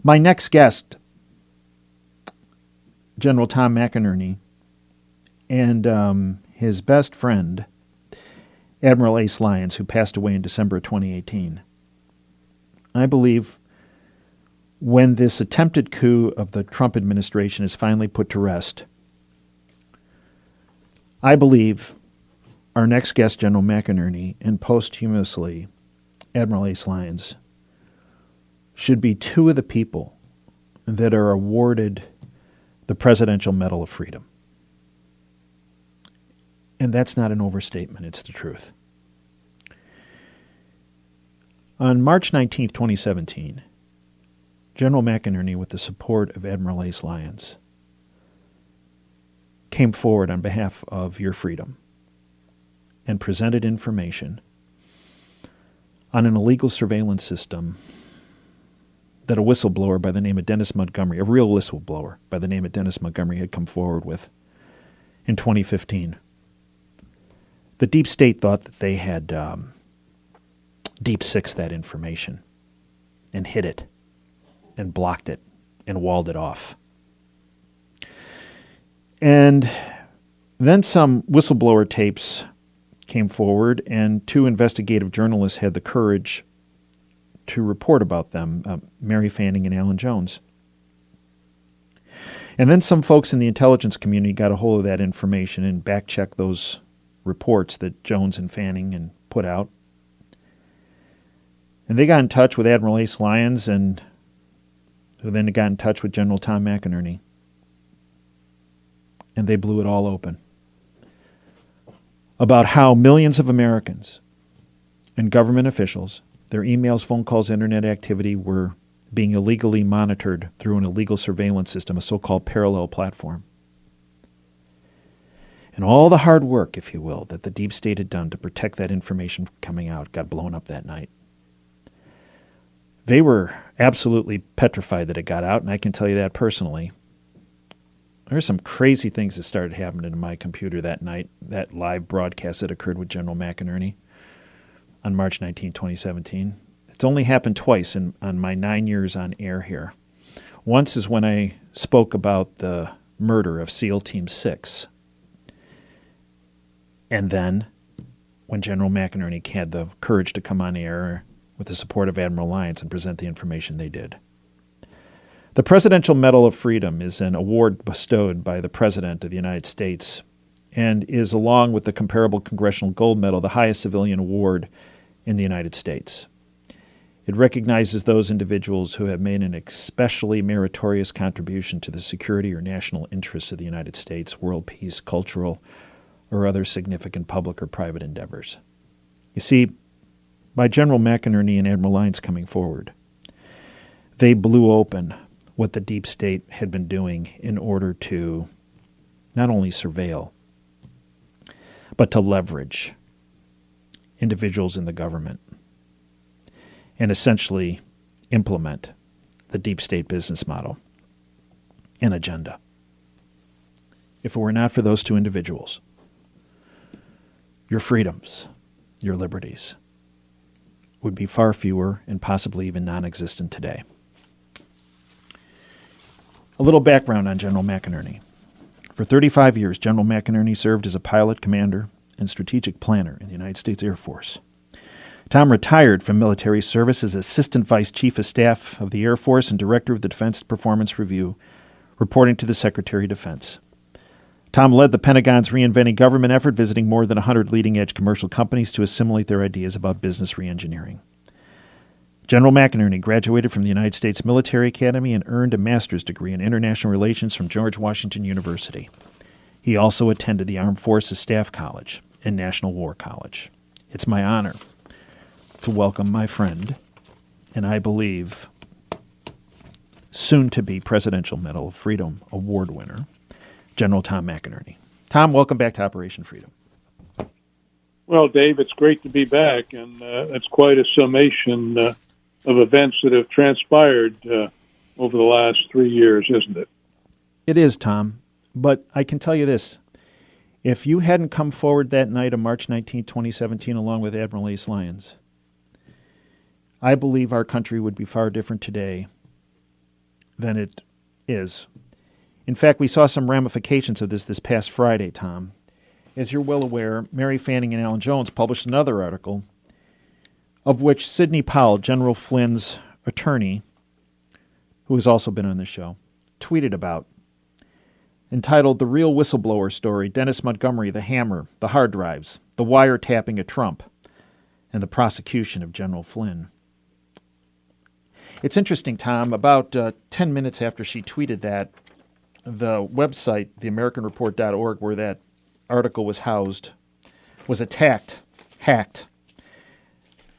My next guest, General Tom McInerney, and his best friend, Admiral Ace Lyons, who passed away in December of 2018. I believe when this attempted coup of the Trump administration is finally put to rest, I believe our next guest, General McInerney, and posthumously Admiral Ace Lyons, should be two of the people that are awarded the Presidential Medal of Freedom. And that's not an overstatement, it's the truth. On March 19, 2017, General McInerney, with the support of Admiral Ace Lyons, came forward on behalf of your freedom and presented information on an illegal surveillance system that a whistleblower by the name of Dennis Montgomery, a real whistleblower by the name of Dennis Montgomery, had come forward with in 2015. The deep state thought that they had deep sixed that information and hid it and blocked it and walled it off. And then some whistleblower tapes came forward, and two investigative journalists had the courage to report about them, Mary Fanning and Alan Jones. And then some folks in the intelligence community got a hold of that information and back-checked those reports that Jones and Fanning and put out. And they got in touch with Admiral Ace Lyons, and who then got in touch with General Tom McInerney. And they blew it all open about how millions of Americans and government officials, their emails, phone calls, internet activity were being illegally monitored through an illegal surveillance system, a so-called parallel platform. And all the hard work, if you will, that the deep state had done to protect that information from coming out got blown up that night. They were absolutely petrified that it got out, and I can tell you that personally. There were some crazy things that started happening to my computer that night, that live broadcast that occurred with General McInerney on March 19, 2017. It's only happened twice on my 9 years on air here. Once is when I spoke about the murder of SEAL Team 6. And then when General McInerney had the courage to come on air with the support of Admiral Lyons and present the information they did. The Presidential Medal of Freedom is an award bestowed by the President of the United States and is, along with the comparable Congressional Gold Medal, the highest civilian award in the United States. It recognizes those individuals who have made an especially meritorious contribution to the security or national interests of the United States, world peace, cultural, or other significant public or private endeavors. You see, by General McInerney and Admiral Lyons coming forward, they blew open what the deep state had been doing in order to not only surveil, but to leverage individuals in the government and essentially implement the deep state business model and agenda. If it were not for those two individuals, your freedoms, your liberties, would be far fewer and possibly even non-existent today. A little background on General McInerney. For 35 years, General McInerney served as a pilot, commander, and strategic planner in the United States Air Force. Tom retired from military service as Assistant Vice Chief of Staff of the Air Force and Director of the Defense Performance Review, reporting to the Secretary of Defense. Tom led the Pentagon's reinventing government effort, visiting more than 100 leading-edge commercial companies to assimilate their ideas about business reengineering. General McInerney graduated from the United States Military Academy and earned a master's degree in international relations from George Washington University. He also attended the Armed Forces Staff College and National War College. It's my honor to welcome my friend, and I believe soon-to-be Presidential Medal of Freedom Award winner, General Tom McInerney. Tom, welcome back to Operation Freedom. Well, Dave, it's great to be back, and it's quite a summation of events that have transpired over the last 3 years, isn't it? It is, Tom, but I can tell you this. If you hadn't come forward that night of March 19, 2017, along with Admiral Ace Lyons, I believe our country would be far different today than it is. In fact, we saw some ramifications of this past Friday, Tom. As you're well aware, Mary Fanning and Alan Jones published another article of which Sidney Powell, General Flynn's attorney, who has also been on the show, tweeted about, entitled The Real Whistleblower Story, Dennis Montgomery, the Hammer, the Hard Drives, the Wiretapping of Trump, and the Prosecution of General Flynn. It's interesting, Tom, about 10 minutes after she tweeted that, the website, theamericanreport.org, where that article was housed, was attacked, hacked.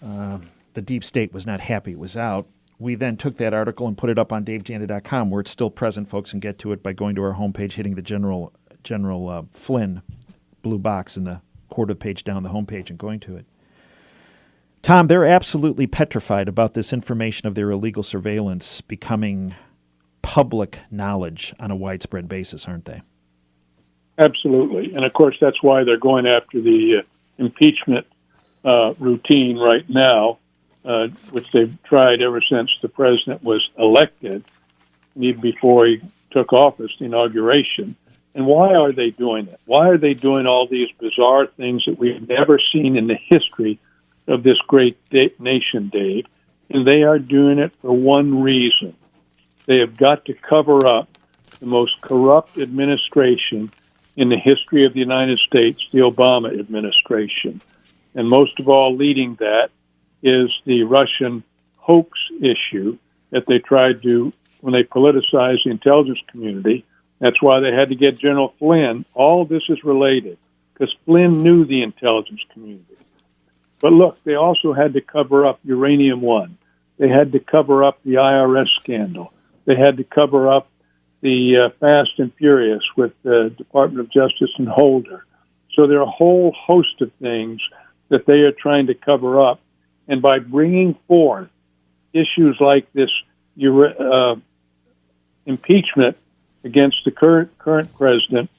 The deep state was not happy it was out. We then took that article and put it up on davejanda.com, where it's still present. Folks can get to it by going to our homepage, hitting the General Flynn blue box in the quarter page down the homepage and going to it. Tom, they're absolutely petrified about this information of their illegal surveillance becoming public knowledge on a widespread basis, aren't they? Absolutely. And, of course, that's why they're going after the impeachment routine right now, which they've tried ever since the president was elected, even before he took office, the inauguration. And why are they doing it? Why are they doing all these bizarre things that we've never seen in the history of this great nation, Dave? And they are doing it for one reason. They have got to cover up the most corrupt administration in the history of the United States, the Obama administration. And most of all, leading that is the Russian hoax issue that they tried to, when they politicized the intelligence community. That's why they had to get General Flynn. All of this is related, because Flynn knew the intelligence community. But look, they also had to cover up Uranium One. They had to cover up the IRS scandal. They had to cover up the Fast and Furious with the Department of Justice and Holder. So there are a whole host of things that they are trying to cover up. And by bringing forth issues like this impeachment against the current president,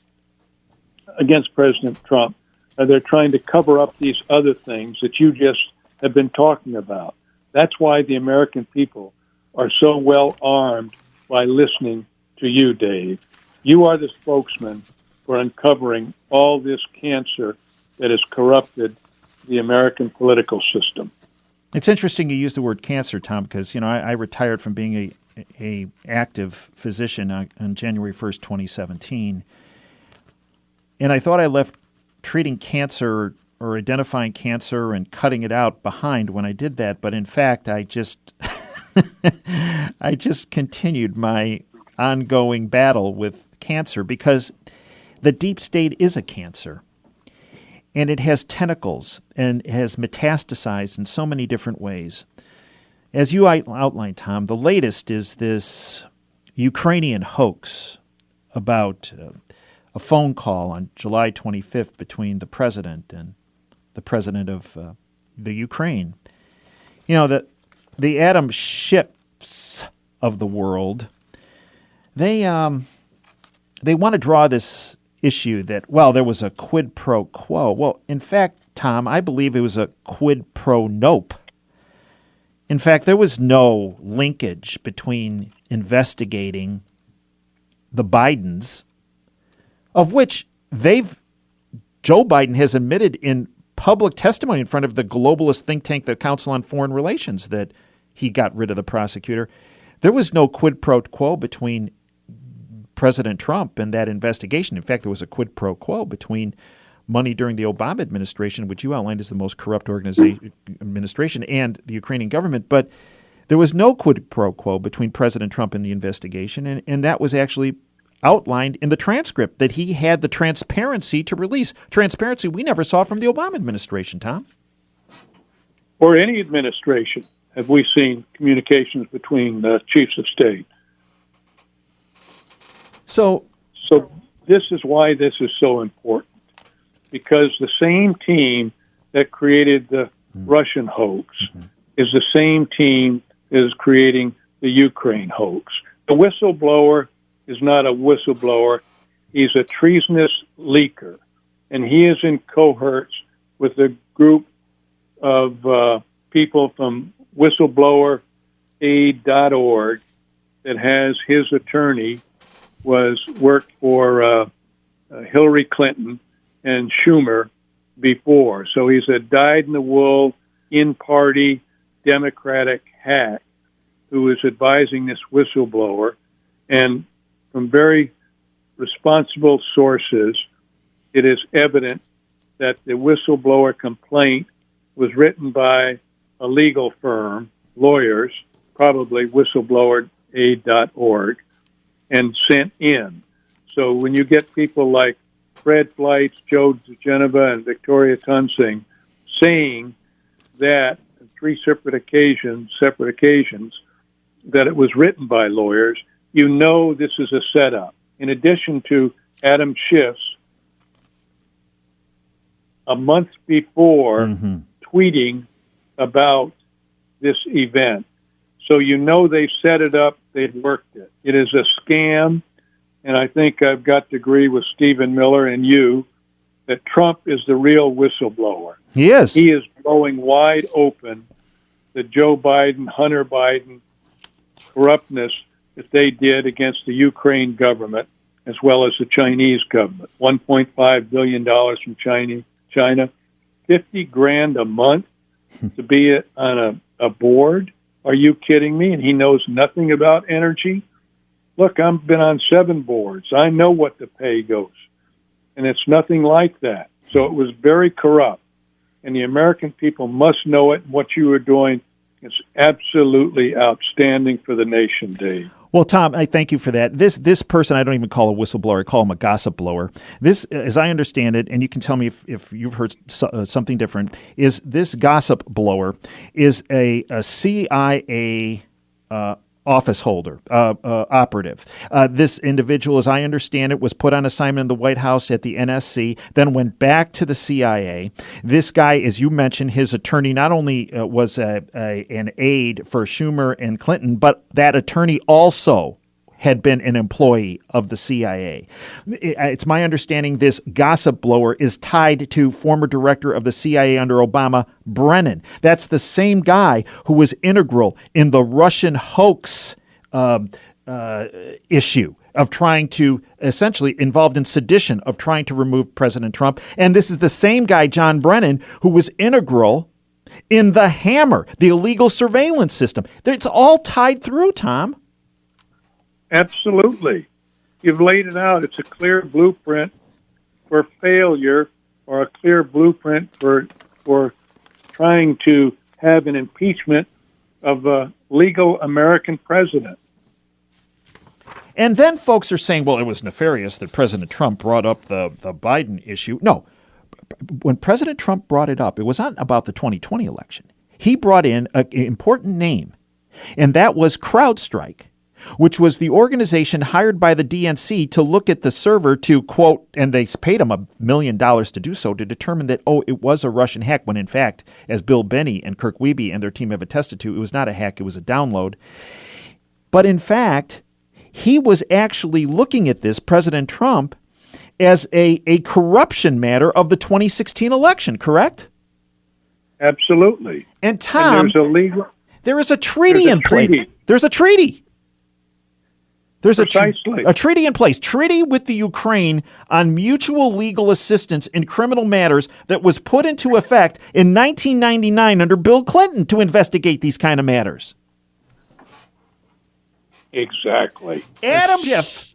against President Trump, they're trying to cover up these other things that you just have been talking about. That's why the American people are so well armed by listening to you, Dave. You are the spokesman for uncovering all this cancer that has corrupted the American political system. It's interesting you use the word cancer, Tom, because I retired from being a active physician on January 1st, 2017, and I thought I left treating cancer or identifying cancer and cutting it out behind when I did that, but in fact, I just I just continued my ongoing battle with cancer because the deep state is a cancer. And it has tentacles and has metastasized in so many different ways. As you outlined, Tom, the latest is this Ukrainian hoax about a phone call on July 25th between the president and the president of the Ukraine. The Atom Schiffs of the world, they want to draw this issue that, there was a quid pro quo. Well, in fact, Tom, I believe it was a quid pro nope. In fact, there was no linkage between investigating the Bidens, of which Joe Biden has admitted in public testimony in front of the globalist think tank, the Council on Foreign Relations, that he got rid of the prosecutor. There was no quid pro quo between President Trump and that investigation. In fact, there was a quid pro quo between money during the Obama administration, which you outlined as the most corrupt administration, and the Ukrainian government. But there was no quid pro quo between President Trump and the investigation, and that was actually outlined in the transcript, that he had the transparency to release. Transparency we never saw from the Obama administration, Tom. Or any administration have we seen communications between chiefs of state. So this is why this is so important, because the same team that created the Russian hoax is the same team that is creating the Ukraine hoax. The whistleblower is not a whistleblower. He's a treasonous leaker, and he is in cohorts with a group of people from whistleblower.aid.org that has his attorney worked for Hillary Clinton and Schumer before. So he's a dyed-in-the-wool, in-party Democratic hack who is advising this whistleblower. And from very responsible sources, it is evident that the whistleblower complaint was written by a legal firm, lawyers, probably whistleblower.aid.org, and sent in. So when you get people like Fred Fleitz, Joe DeGeneva, and Victoria Tunsing saying that on three separate occasions, that it was written by lawyers, you know this is a setup. In addition to Adam Schiff's a month before tweeting about this event. So you know they set it up, they've worked it. It is a scam, and I think I've got to agree with Stephen Miller and you that Trump is the real whistleblower. He is. He is blowing wide open the Joe Biden, Hunter Biden corruptness that they did against the Ukraine government as well as the Chinese government. $1.5 billion from China, $50,000 a month to be on a board. Are you kidding me? And he knows nothing about energy. Look, I've been on 7 boards. I know what the pay goes. And it's nothing like that. So it was very corrupt. And the American people must know it. What you are doing is absolutely outstanding for the nation, Dave. Well, Tom, I thank you for that. This person, I don't even call a whistleblower. I call him a gossip blower. This, as I understand it, and you can tell me if you've heard something different, is this gossip blower is a CIA office holder, operative. This individual, as I understand it, was put on assignment in the White House at the NSC, then went back to the CIA. This guy, as you mentioned, his attorney not only was an aide for Schumer and Clinton, but that attorney also had been an employee of the CIA. It's my understanding this gossip blower is tied to former director of the CIA under Obama, Brennan. That's the same guy who was integral in the Russian hoax issue of trying to, essentially involved in sedition of trying to remove President Trump. And this is the same guy, John Brennan, who was integral in the Hammer, the illegal surveillance system. It's all tied through, Tom. Absolutely. You've laid it out. It's a clear blueprint for failure or a clear blueprint for trying to have an impeachment of a legal American president. And then folks are saying, well, it was nefarious that President Trump brought up the Biden issue. No. When President Trump brought it up, it was not about the 2020 election. He brought in an important name, and that was CrowdStrike, which was the organization hired by the DNC to look at the server to, quote, and they paid him $1 million to do so, to determine that, it was a Russian hack, when in fact, as Bill Binney and Kirk Wiebe and their team have attested to, it was not a hack, it was a download. But in fact, he was actually looking at this, President Trump, as a corruption matter of the 2016 election, correct? Absolutely. And Tom, there is a treaty in place. There's a treaty. There's a treaty in place, treaty with the Ukraine on mutual legal assistance in criminal matters that was put into effect in 1999 under Bill Clinton to investigate these kind of matters. Exactly. Adam Schiff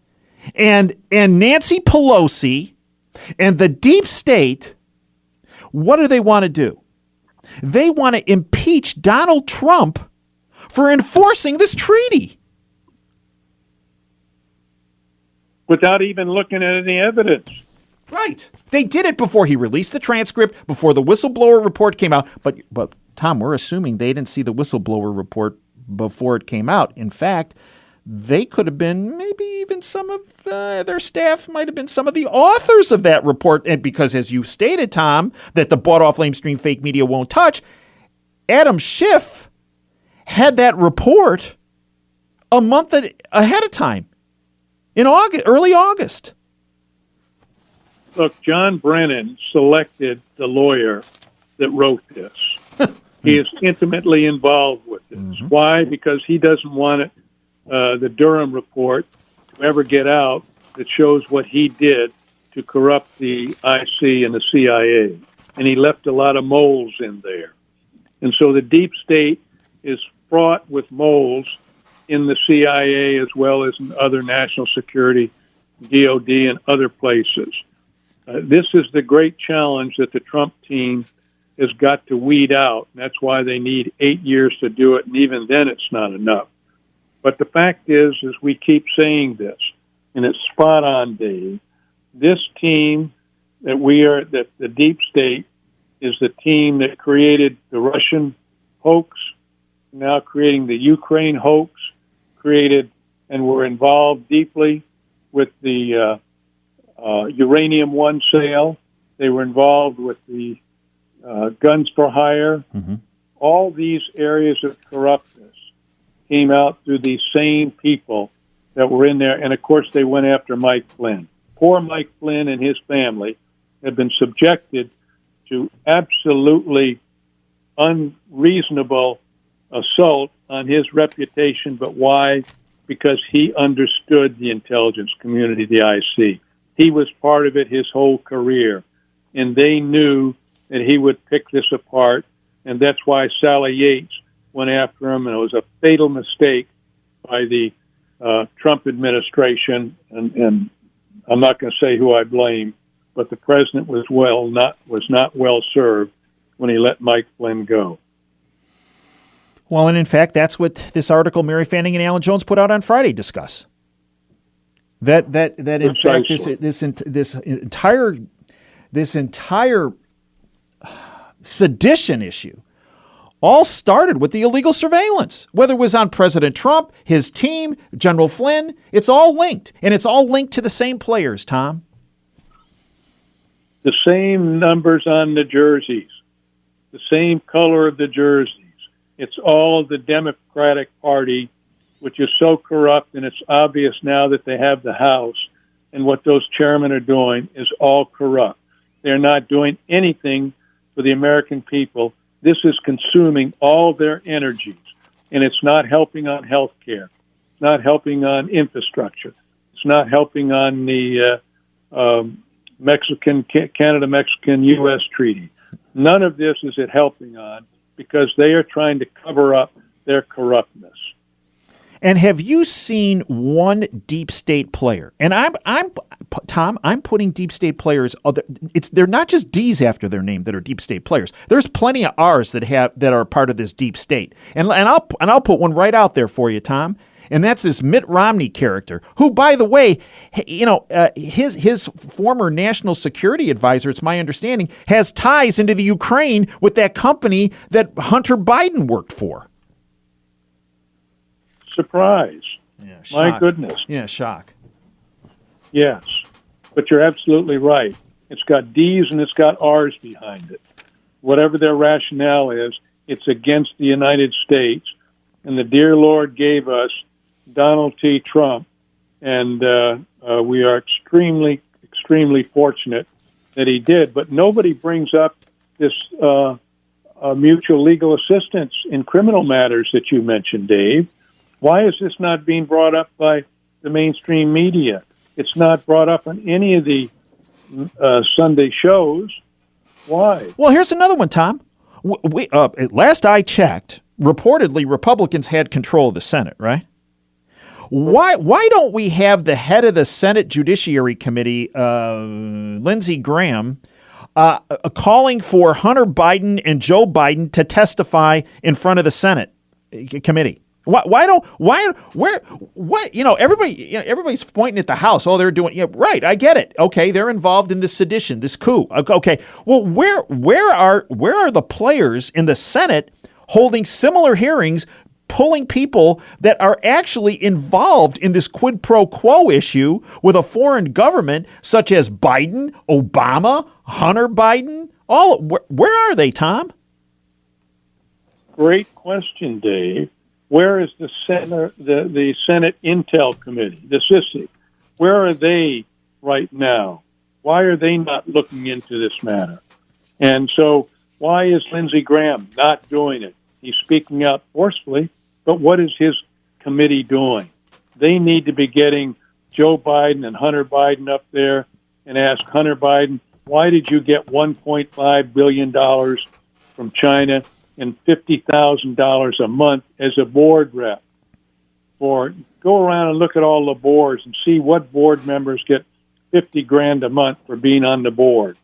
and Nancy Pelosi and the deep state, what do they want to do? They want to impeach Donald Trump for enforcing this treaty. Without even looking at any evidence. Right. They did it before he released the transcript, before the whistleblower report came out. But Tom, we're assuming they didn't see the whistleblower report before it came out. In fact, they could have been, maybe even some of their staff might have been some of the authors of that report. And because, as you stated, Tom, that the bought-off lamestream fake media won't touch, Adam Schiff had that report a month ahead of time. In August, early August. Look, John Brennan selected the lawyer that wrote this. He is intimately involved with this. Mm-hmm. Why? Because he doesn't want the Durham report to ever get out that shows what he did to corrupt the IC and the CIA. And he left a lot of moles in there. And so the deep state is fraught with moles in the CIA as well as in other national security, DOD, and other places. This is the great challenge that the Trump team has got to weed out. And that's why they need 8 years to do it, and even then it's not enough. But the fact is we keep saying this, and it's spot on, Dave. This team that the deep state is the team that created the Russian hoax, now creating the Ukraine hoax, created and were involved deeply with the Uranium One sale. They were involved with the guns for hire. Mm-hmm. All these areas of corruptness came out through these same people that were in there. And, of course, they went after Mike Flynn. Poor Mike Flynn and his family have been subjected to absolutely unreasonable assault on his reputation. But why? Because he understood the intelligence community, the IC. He was part of it his whole career. And they knew that he would pick this apart. And that's why Sally Yates went after him. And it was a fatal mistake by the Trump administration. And I'm not going to say who I blame, but the president was not well served when he let Mike Flynn go. Well, and in fact, that's what this article Mary Fanning and Alan Jones put out on Friday discuss. That in fact this entire sedition issue all started with the illegal surveillance, whether it was on President Trump, his team, General Flynn. It's all linked, and it's all linked to the same players, Tom. The same numbers on the jerseys, the same color of the jerseys. It's all the Democratic Party, which is so corrupt, and it's obvious now that they have the House, and what those chairmen are doing is all corrupt. They're not doing anything for the American people. This is consuming all their energies, and it's not helping on health care. It's not helping on infrastructure. It's not helping on the Canada-Mexican-U.S. treaty. None of this is it helping on because they are trying to cover up their corruptness. And have you seen one deep state player? And Tom, I'm putting deep state players. They're not just D's after their name that are deep state players. There's plenty of R's that are part of this deep state. And I'll put one right out there for you, Tom. And that's this Mitt Romney character, who, by the way, his former national security advisor, it's my understanding, has ties into the Ukraine with that company that Hunter Biden worked for. Surprise. Yeah, shock. My goodness. Yeah, shock. Yes, but you're absolutely right. It's got D's and it's got R's behind it. Whatever their rationale is, it's against the United States. And the dear Lord gave us Donald T. Trump, and we are extremely, extremely fortunate that he did. But nobody brings up this mutual legal assistance in criminal matters that you mentioned, Dave. Why is this not being brought up by the mainstream media? It's not brought up on any of the Sunday shows. Why? Well, here's another one, Tom. Last I checked, reportedly Republicans had control of the Senate, right? Why don't we have the head of the Senate Judiciary Committee, Lindsey Graham, calling for Hunter Biden and Joe Biden to testify in front of the Senate committee? Everybody's pointing at the House. Oh, they're doing, yeah, right. I get it. Okay. They're involved in this sedition, this coup. Okay. Well, where are the players in the Senate holding similar hearings, pulling people that are actually involved in this quid pro quo issue with a foreign government such as Biden, Obama, Hunter Biden? Where are they, Tom? Great question, Dave. Where is the Senate Intel Committee, the SISC? Where are they right now? Why are they not looking into this matter? And so why is Lindsey Graham not doing it? He's speaking out forcefully, but what is his committee doing? they need to be getting Joe Biden and Hunter Biden up there and ask Hunter Biden, why did you get $1.5 billion from China and $50,000 a month as a board rep? Or go around and look at all the boards and see what board members get $50,000 a month for being on the board.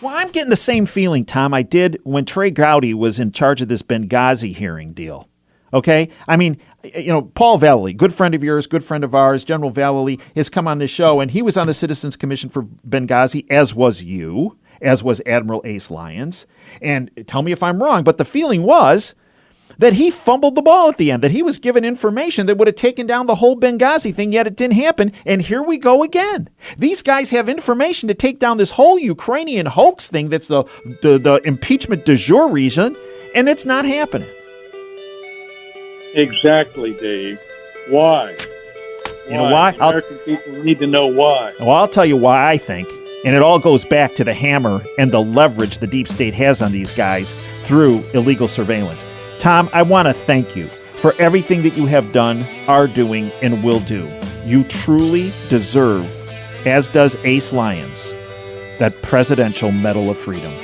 Well, I'm getting the same feeling, Tom, I did when Trey Gowdy was in charge of this Benghazi hearing deal. Okay? I mean, Paul Vallely, good friend of yours, good friend of ours, General Vallely, has come on this show, and he was on the Citizens Commission for Benghazi, as was you, as was Admiral Ace Lyons. And tell me if I'm wrong, but the feeling was that he fumbled the ball at the end, that he was given information that would have taken down the whole Benghazi thing, yet it didn't happen. And here we go again. These guys have information to take down this whole Ukrainian hoax thing that's the impeachment du jour reason, and it's not happening. Exactly, Dave. Why? You know why? American people need to know why. Well, I'll tell you why I think. And it all goes back to the hammer and the leverage the deep state has on these guys through illegal surveillance. Tom, I want to thank you for everything that you have done, are doing, and will do. You truly deserve, as does Ace Lyons, that Presidential Medal of Freedom.